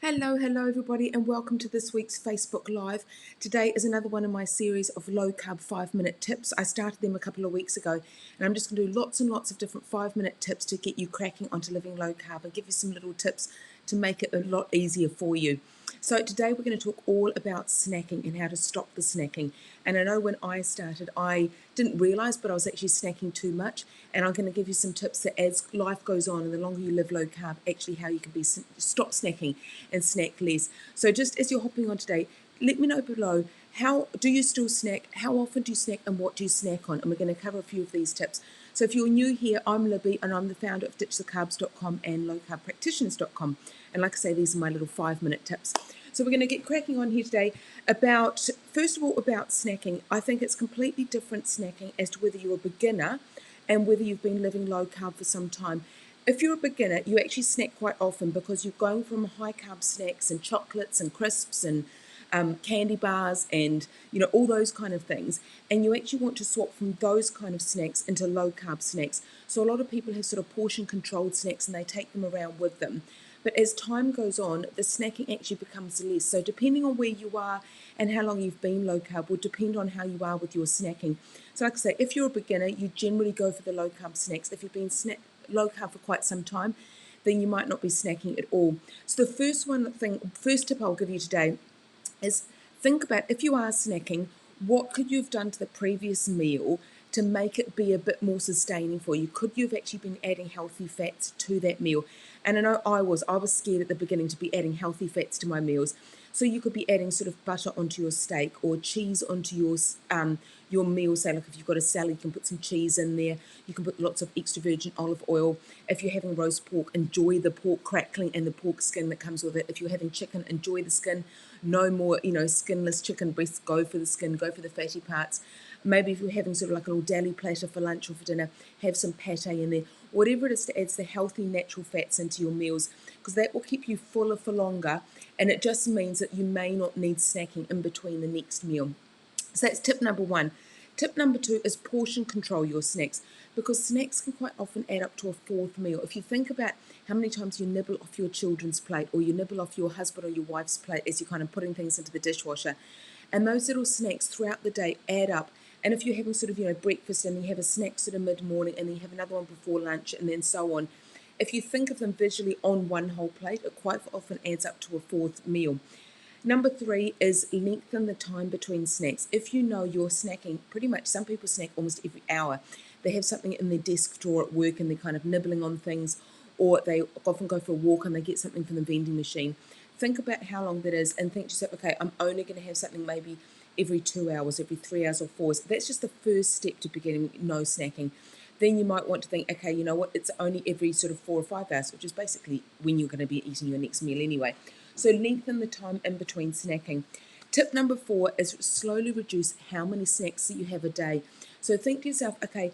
Hello everybody, and welcome to this week's Facebook Live. Today is another one of my series of low-carb 5-minute tips. I started them a couple of weeks ago, and I'm just going to do lots and lots of different 5-minute tips to get you cracking onto living low-carb and give you some little tips to make it a lot easier for you. So today we're going to talk all about snacking and how to stop the snacking. And I know when I started, I didn't realise, but I was actually snacking too much. And I'm going to give you some tips that as life goes on and the longer you live low carb, actually how you can stop snacking and snack less. So just as you're hopping on today, let me know below, how do you still snack? How often do you snack, and what do you snack on? And we're going to cover a few of these tips. So if you're new here, I'm Libby, and I'm the founder of ditchthecarbs.com and lowcarbpractitioners.com. And like I say, these are my little 5-minute tips. So we're going to get cracking on here today about, first of all, about snacking. I think it's completely different snacking as to whether you're a beginner and whether you've been living low carb for some time. If you're a beginner, you actually snack quite often because you're going from high carb snacks and chocolates and crisps and candy bars and all those kind of things, and you actually want to swap from those kind of snacks into low carb snacks. So a lot of people have sort of portion controlled snacks and they take them around with them. But as time goes on, the snacking actually becomes less. So depending on where you are and how long you've been low carb will depend on how you are with your snacking. So like I say, if you're a beginner, you generally go for the low carb snacks. If you've been low carb for quite some time, then you might not be snacking at all. So the first tip I'll give you today is think about, if you are snacking, what could you have done to the previous meal to make it be a bit more sustaining for you? Could you have actually been adding healthy fats to that meal? And I know I was scared at the beginning to be adding healthy fats to my meals. So you could be adding sort of butter onto your steak or cheese onto your meal. Say, like if you've got a salad, you can put some cheese in there. You can put lots of extra virgin olive oil. If you're having roast pork, enjoy the pork crackling and the pork skin that comes with it. If you're having chicken, enjoy the skin. No more, skinless chicken breasts. Go for the skin, go for the fatty parts. Maybe if you're having sort of like a little deli platter for lunch or for dinner, have some pate in there. Whatever it is that adds the healthy natural fats into your meals, because that will keep you fuller for longer, and it just means that you may not need snacking in between the next meal. So that's tip number one. Tip number two is portion control your snacks, because snacks can quite often add up to a fourth meal. If you think about how many times you nibble off your children's plate or you nibble off your husband or your wife's plate as you're kind of putting things into the dishwasher, and those little snacks throughout the day add up. And if you're having sort of, breakfast and you have a snack sort of mid-morning and then you have another one before lunch and then so on, if you think of them visually on one whole plate, it quite often adds up to a fourth meal. Number three is lengthen the time between snacks. If you know you're snacking, pretty much some people snack almost every hour. They have something in their desk drawer at work and they're kind of nibbling on things, or they often go for a walk and they get something from the vending machine. Think about how long that is and think to yourself, okay, I'm only going to have something maybe every 2 hours, every 3 hours or 4 hours. That's just the first step to beginning no snacking. Then you might want to think, okay, you know what, it's only every sort of 4 or 5 hours, which is basically when you're going to be eating your next meal anyway. So lengthen the time in between snacking. Tip number 4 is slowly reduce how many snacks that you have a day. So think to yourself, okay,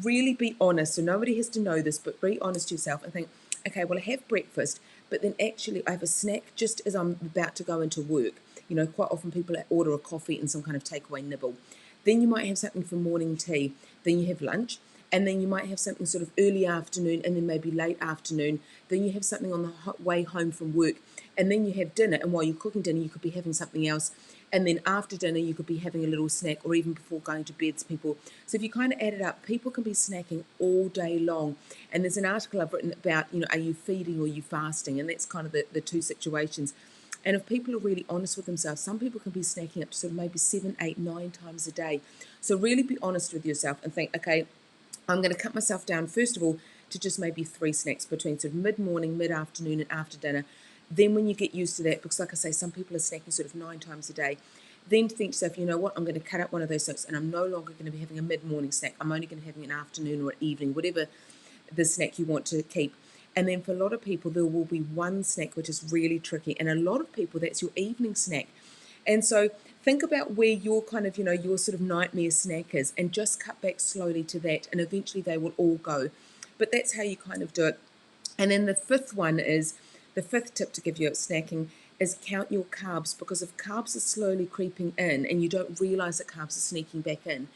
really be honest. So nobody has to know this, but be honest to yourself and think, okay, well, I have breakfast, but then actually I have a snack just as I'm about to go into work. Quite often people order a coffee and some kind of takeaway nibble. Then you might have something for morning tea. Then you have lunch. And then you might have something sort of early afternoon and then maybe late afternoon. Then you have something on the way home from work. And then you have dinner. And while you're cooking dinner, you could be having something else. And then after dinner, you could be having a little snack, or even before going to bed, people. So if you kind of add it up, people can be snacking all day long. And there's an article I've written about, are you feeding or are you fasting? And that's kind of the two situations. And if people are really honest with themselves, some people can be snacking up to sort of maybe 7, 8, 9 times a day. So really be honest with yourself and think, okay, I'm going to cut myself down, first of all, to just maybe 3 snacks between sort of mid-morning, mid-afternoon, and after dinner. Then when you get used to that, because like I say, some people are snacking sort of 9 times a day, then think to yourself, you know what, I'm going to cut out one of those snacks and I'm no longer going to be having a mid-morning snack. I'm only going to be having an afternoon or an evening, whatever the snack you want to keep. And then for a lot of people, there will be one snack, which is really tricky. And a lot of people, that's your evening snack. And so think about where your kind of, your sort of nightmare snack is, and just cut back slowly to that. And eventually they will all go. But that's how you kind of do it. And then the fifth tip to give you at snacking is count your carbs, because if carbs are slowly creeping in and you don't realize that carbs are sneaking back in,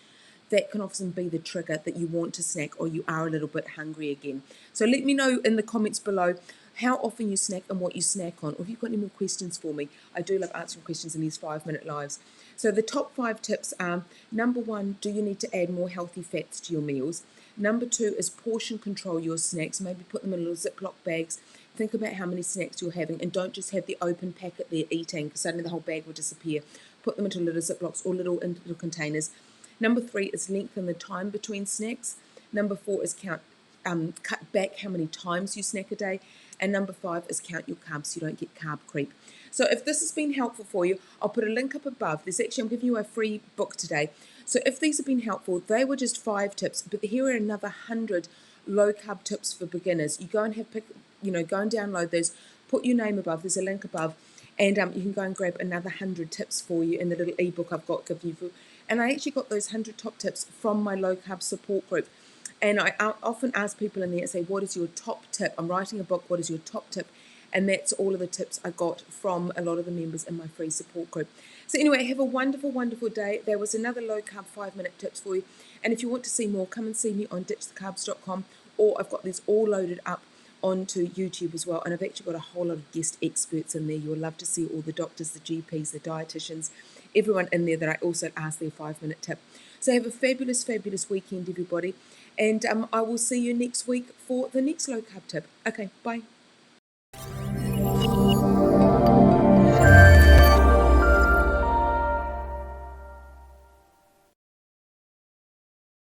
that can often be the trigger that you want to snack or you are a little bit hungry again. So let me know in the comments below, how often you snack and what you snack on, or if you've got any more questions for me. I do love answering questions in these 5-minute lives. So the top 5 tips are: number 1, do you need to add more healthy fats to your meals? Number 2 is portion control your snacks. Maybe put them in little Ziploc bags. Think about how many snacks you're having, and don't just have the open packet there eating, because suddenly the whole bag will disappear. Put them into little Ziplocs or little containers. Number 3 is lengthen the time between snacks. Number 4 is cut back how many times you snack a day. And number 5 is count your carbs so you don't get carb creep. So if this has been helpful for you, I'll put a link up above. I'm giving you a free book today. So if these have been helpful, they were just 5 tips, but here are another 100 low carb tips for beginners. You go and go and download those, put your name above, there's a link above, and you can go and grab another 100 tips for you in the little ebook I've got given you. And I actually got those 100 top tips from my low carb support group. And I often ask people in there and say, what is your top tip? I'm writing a book, what is your top tip? And that's all of the tips I got from a lot of the members in my free support group. So anyway, have a wonderful, wonderful day. There was another low-carb 5-minute tips for you. And if you want to see more, come and see me on ditchthecarbs.com, or I've got these all loaded up onto YouTube as well. And I've actually got a whole lot of guest experts in there. You'll love to see all the doctors, the GPs, the dietitians, everyone in there that I also asked their 5-minute tip. So have a fabulous, fabulous weekend, everybody. And I will see you next week for the next low-carb tip. Okay, bye.